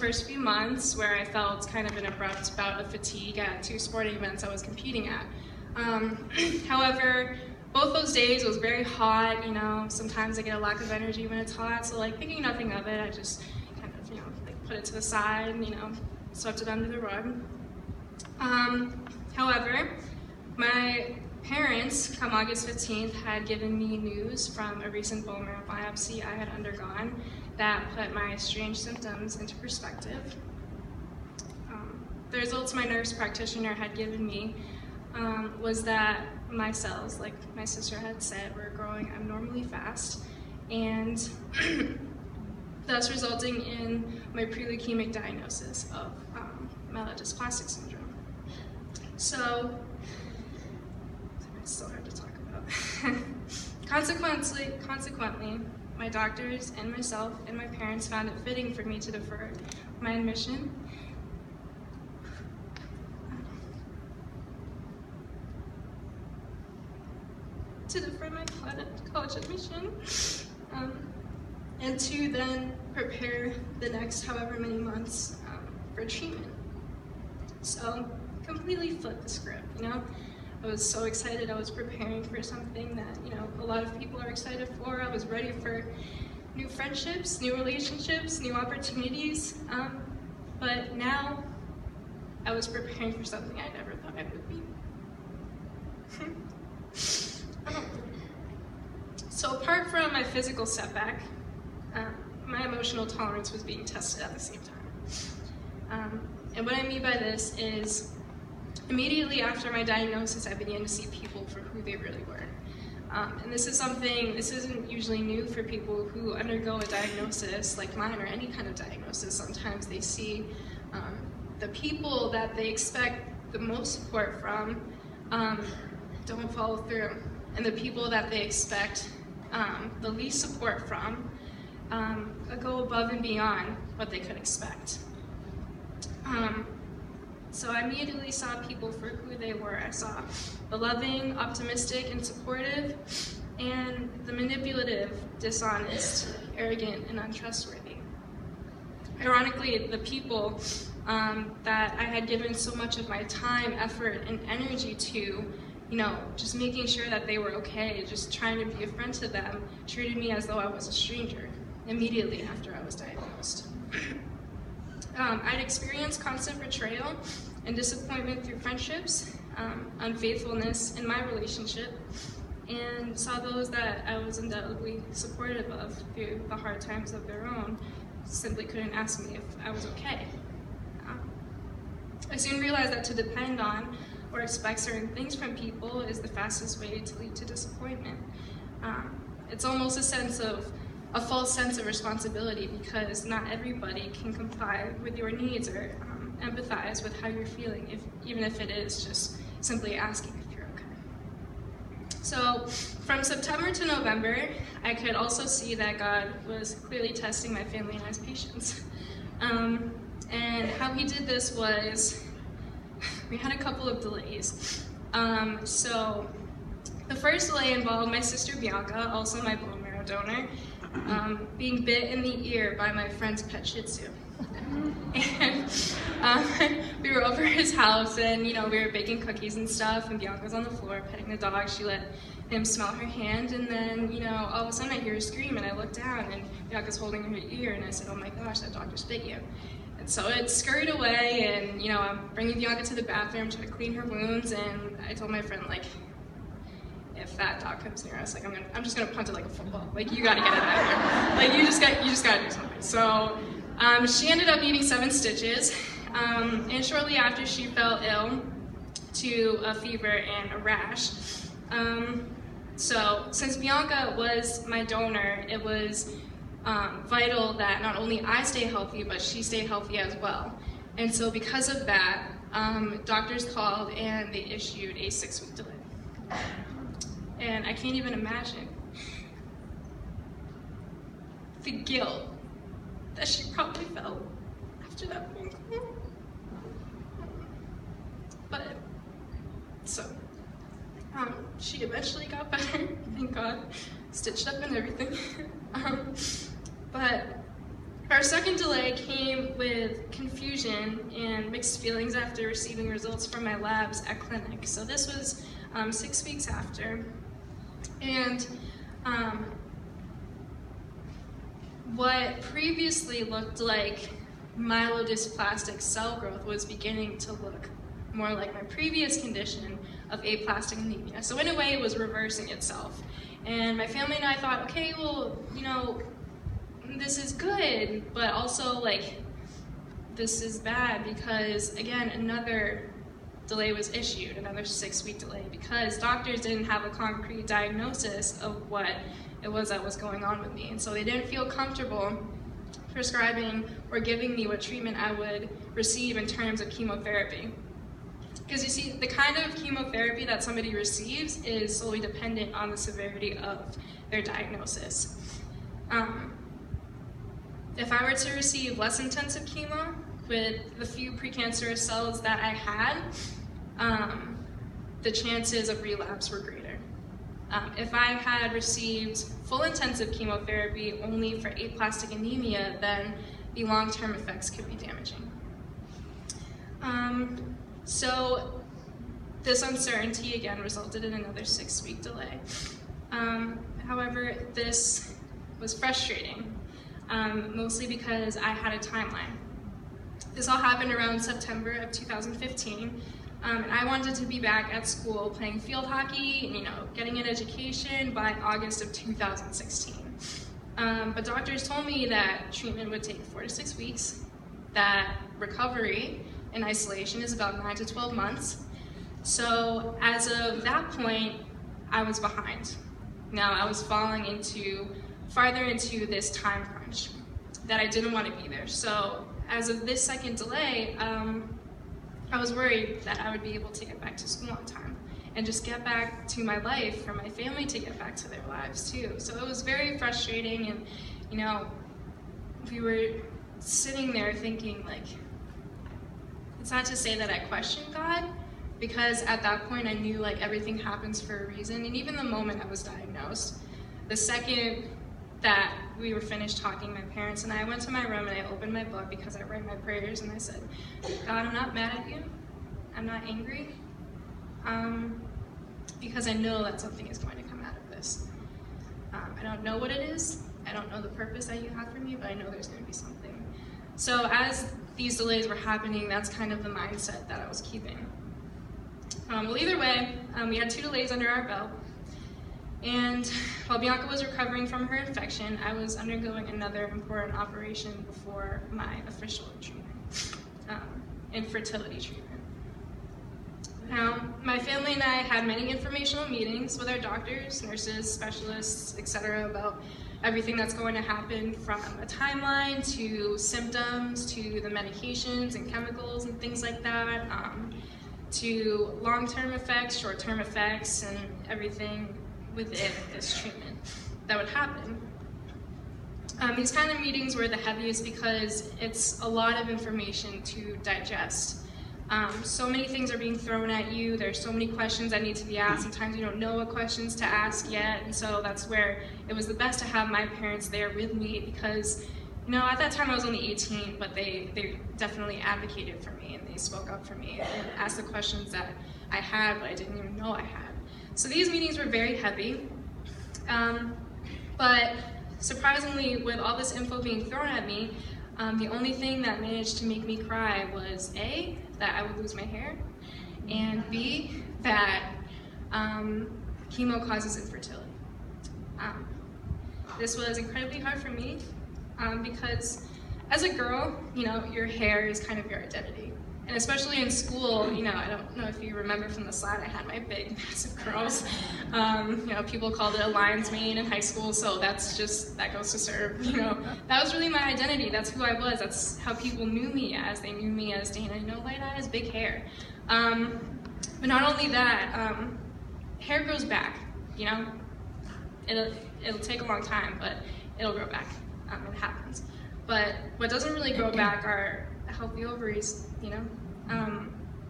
first few months where I felt kind of an abrupt bout of fatigue at 2 sporting events I was competing at. However, both those days it was very hot, you know, sometimes I get a lack of energy when it's hot, so like thinking nothing of it, I just kind of, you know, like put it to the side and, you know, swept it under the rug. However, my parents, come August 15th, had given me news from a recent bone marrow biopsy I had undergone that put my strange symptoms into perspective. The results my nurse practitioner had given me was that my cells, like my sister had said, were growing abnormally fast, and thus resulting in my pre-leukemic diagnosis of myelodysplastic syndrome. So, it's so hard to talk about. Consequently, my doctors and myself and my parents found it fitting for me to defer my admission college admission, and to then prepare the next however many months for treatment. So, completely flipped the script, you know? I was so excited. I was preparing for something that, you know, a lot of people are excited for. I was ready for new friendships, new relationships, new opportunities, but now I was preparing for something I never thought I would be. So apart from my physical setback, my emotional tolerance was being tested at the same time. And what I mean by this is, immediately after my diagnosis, I began to see people for who they really were. And this isn't usually new for people who undergo a diagnosis like mine or any kind of diagnosis. Sometimes they see the people that they expect the most support from don't follow through. And the people that they expect the least support from go above and beyond what they could expect. So I immediately saw people for who they were. I saw the loving, optimistic, and supportive, and the manipulative, dishonest, arrogant, and untrustworthy. Ironically, the people that I had given so much of my time, effort, and energy to, you know, just making sure that they were okay, just trying to be a friend to them, treated me as though I was a stranger immediately after I was diagnosed. I'd experienced constant betrayal and disappointment through friendships, unfaithfulness in my relationship, and saw those that I was undoubtedly supportive of through the hard times of their own simply couldn't ask me if I was okay. I soon realized that to depend on or expect certain things from people is the fastest way to lead to disappointment. It's almost a false sense of responsibility, because not everybody can comply with your needs or empathize with how you're feeling, even if it is just simply asking if you're okay. So from September to November, I could also see that God was clearly testing my family and I's patience. And how he did this was, we had a couple of delays. So the first delay involved my sister Bianca, also my bone marrow donor, being bit in the ear by my friend's pet Shih Tzu. And we were over his house, and you know, we were baking cookies and stuff, and Bianca was on the floor petting the dog. She let him smell her hand, and then, you know, all of a sudden I hear her scream, and I look down, and Bianca's holding her ear, and I said, oh my gosh, that dog just bit you. And so it scurried away, and, you know, I'm bringing Bianca to the bathroom, trying to clean her wounds, and I told my friend, like, if that dog comes near us, like, I'm just gonna punt it like a football. Like, you gotta get it out of here. Like, you just gotta do something. So she ended up needing 7 stitches, and shortly after she fell ill to a fever and a rash. So since Bianca was my donor, it was vital that not only I stay healthy, but she stay healthy as well. And so because of that, doctors called and they issued a 6-week delay. And I can't even imagine the guilt that she probably felt after that phone call. But, so, she eventually got better, thank God, stitched up and everything. But her our second delay came with confusion and mixed feelings after receiving results from my labs at clinic. So this was 6 weeks after. And what previously looked like myelodysplastic cell growth was beginning to look more like my previous condition of aplastic anemia. So in a way, it was reversing itself. And my family and I thought, okay, well, you know, this is good, but also like, this is bad because, again, another delay was issued, another 6-week delay, because doctors didn't have a concrete diagnosis of what it was that was going on with me. And so they didn't feel comfortable prescribing or giving me what treatment I would receive in terms of chemotherapy. Because you see, the kind of chemotherapy that somebody receives is solely dependent on the severity of their diagnosis. If I were to receive less intensive chemo with the few precancerous cells that I had, the chances of relapse were greater. If I had received full intensive chemotherapy only for aplastic anemia, then the long-term effects could be damaging. So this uncertainty again resulted in another 6-week delay. However, this was frustrating, mostly because I had a timeline. This all happened around September of 2015. And I wanted to be back at school playing field hockey, and, you know, getting an education by August of 2016. But doctors told me that treatment would take 4 to 6 weeks, that recovery in isolation is about 9 to 12 months. So as of that point, I was behind. Now I was falling farther into this time crunch that I didn't want to be there. So as of this second delay, I was worried that I would be able to get back to school on time and just get back to my life, for my family to get back to their lives too. So it was very frustrating, and, you know, we were sitting there thinking, like, it's not to say that I questioned God, because at that point I knew, like, everything happens for a reason. And even the moment I was diagnosed, the second that we were finished talking, my parents and I went to my room and I opened my book, because I write my prayers, and I said, God, I'm not mad at you, I'm not angry, because I know that something is going to come out of this. I don't know what it is, I don't know the purpose that you have for me, but I know there's going to be something. So as these delays were happening, that's kind of the mindset that I was keeping. Well, either way, we had 2 delays under our belt. And while Bianca was recovering from her infection, I was undergoing another important operation before my official treatment, infertility treatment. Now, my family and I had many informational meetings with our doctors, nurses, specialists, etc. about everything that's going to happen, from a timeline to symptoms to the medications and chemicals and things like that, to long-term effects, short-term effects, and everything within this treatment that would happen. These kind of meetings were the heaviest because it's a lot of information to digest. So many things are being thrown at you, there's so many questions that need to be asked, sometimes you don't know what questions to ask yet, and so that's where it was the best to have my parents there with me, because, you know, at that time I was only 18, but they definitely advocated for me, and they spoke up for me and asked the questions that I had, but I didn't even know I had. So these meetings were very heavy, but surprisingly, with all this info being thrown at me, the only thing that managed to make me cry was A, that I would lose my hair, and B, that chemo causes infertility. This was incredibly hard for me because as a girl, you know, your hair is kind of your identity. And especially in school, you know, I don't know if you remember from the slide, I had my big, massive curls. You know, people called it a lion's mane in high school, so that goes to serve, you know. That was really my identity, that's who I was, that's how people knew me as. They knew me as Dana, you know, light eyes, big hair. But not only that, hair grows back, you know. It'll take a long time, but it'll grow back, it happens. But what doesn't really grow back are healthy ovaries, you know.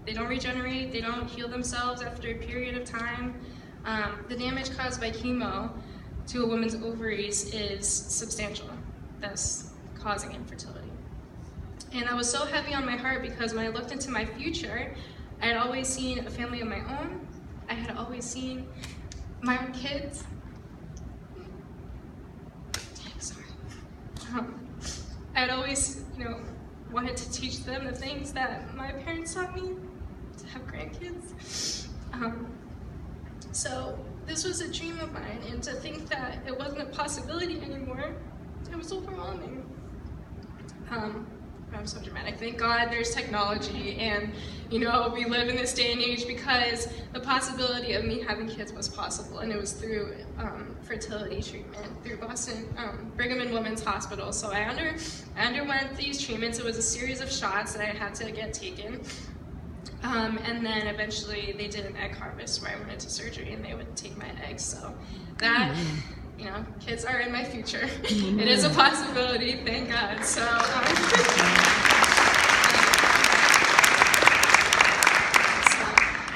They don't regenerate, they don't heal themselves after a period of time. The damage caused by chemo to a woman's ovaries is substantial. That's causing infertility. And that was so heavy on my heart because when I looked into my future, I had always seen a family of my own. I had always seen my own kids. Sorry. I had always, wanted to teach them the things that my parents taught me, to have grandkids. So this was a dream of mine, and to think that it wasn't a possibility anymore, it was overwhelming. I'm so dramatic. Thank God there's technology, and we live in this day and age because the possibility of me having kids was possible, and it was through fertility treatment through Boston Brigham and Women's Hospital. So I underwent these treatments. It was a series of shots that I had to get taken, and then eventually they did an egg harvest where I went into surgery and they would take my eggs. So that. Kids are in my future. It is a possibility, thank God. So,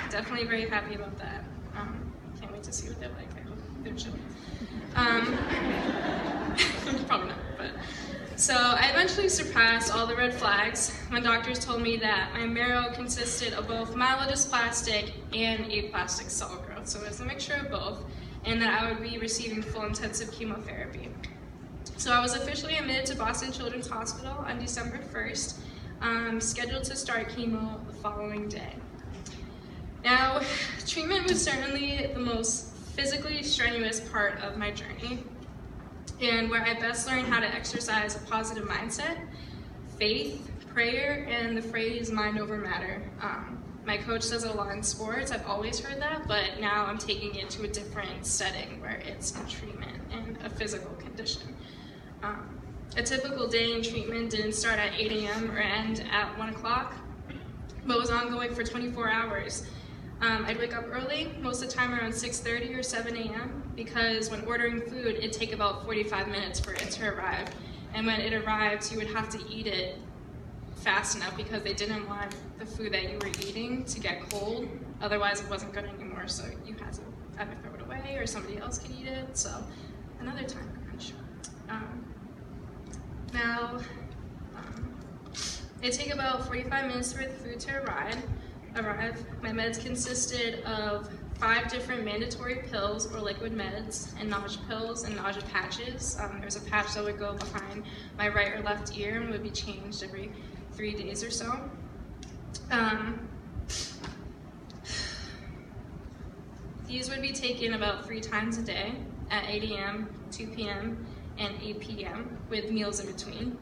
definitely very happy about that. Can't wait to see what they're like. I hope they're chilling. Probably not, but. So I eventually surpassed all the red flags when doctors told me that my marrow consisted of both myelodysplastic and aplastic cell growth. So it's a mixture of both, and that I would be receiving full intensive chemotherapy. So I was officially admitted to Boston Children's Hospital on December 1st, scheduled to start chemo the following day. Now, treatment was certainly the most physically strenuous part of my journey, and where I best learned how to exercise a positive mindset, faith, prayer, and the phrase mind over matter. My coach says it a lot in sports. I've always heard that, but now I'm taking it to a different setting where it's in treatment and a physical condition. A typical day in treatment didn't start at 8 a.m. or end at 1 o'clock, but was ongoing for 24 hours. I'd wake up early, most of the time around 6:30 or 7 a.m., because when ordering food, it'd take about 45 minutes for it to arrive. And when it arrived, you would have to eat it fast enough because they didn't want the food that you were eating to get cold. Otherwise, it wasn't good anymore, so you had to either throw it away or somebody else could eat it. So another time crunch. It'd take about 45 minutes for the food to arrive. My meds consisted of 5 different mandatory pills or liquid meds, and nausea pills and nausea patches. There was a patch that would go behind my right or left ear and would be changed every 3 days or so. These would be taken about 3 times a day at 8 a.m., 2 p.m., and 8 p.m. with meals in between.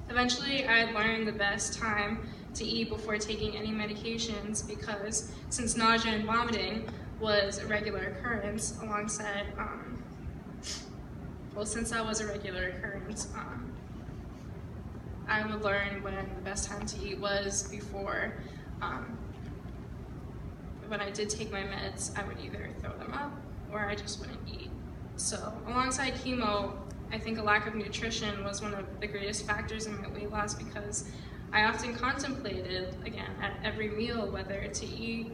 Eventually, I learned the best time to eat before taking any medications because since nausea and vomiting was a regular occurrence alongside, since that was a regular occurrence, I would learn when the best time to eat was before, when I did take my meds, I would either throw them up or I just wouldn't eat. So alongside chemo, I think a lack of nutrition was one of the greatest factors in my weight loss because I often contemplated, again, at every meal, whether to eat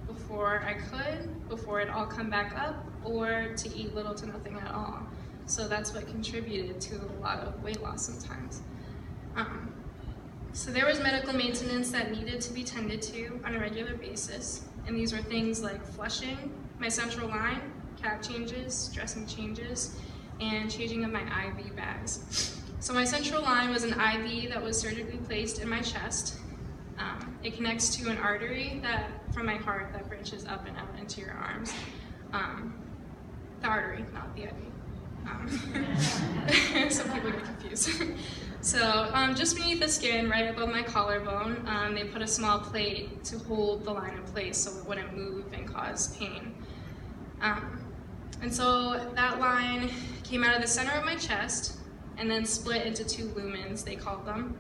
before I could, before it all come back up, or to eat little to nothing at all. So that's what contributed to a lot of weight loss sometimes. So there was medical maintenance that needed to be tended to on a regular basis, and these were things like flushing my central line, cap changes, dressing changes, and changing of my IV bags. So my central line was an IV that was surgically placed in my chest. It connects to an artery from my heart that branches up and out into your arms. The artery, not the IV. Some people get confused. So just beneath the skin, right above my collarbone, they put a small plate to hold the line in place so it wouldn't move and cause pain. And so that line came out of the center of my chest and then split into 2 lumens, they called them,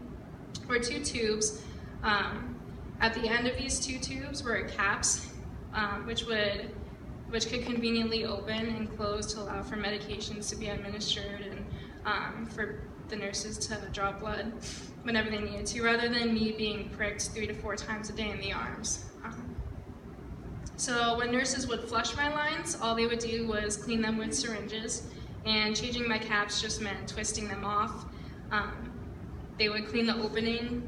or 2 tubes. At the end of these 2 tubes were caps, which could conveniently open and close to allow for medications to be administered and for the nurses to draw blood whenever they needed to, rather than me being pricked 3 to 4 times a day in the arms. So when nurses would flush my lines, all they would do was clean them with syringes, and changing my caps just meant twisting them off They would clean the opening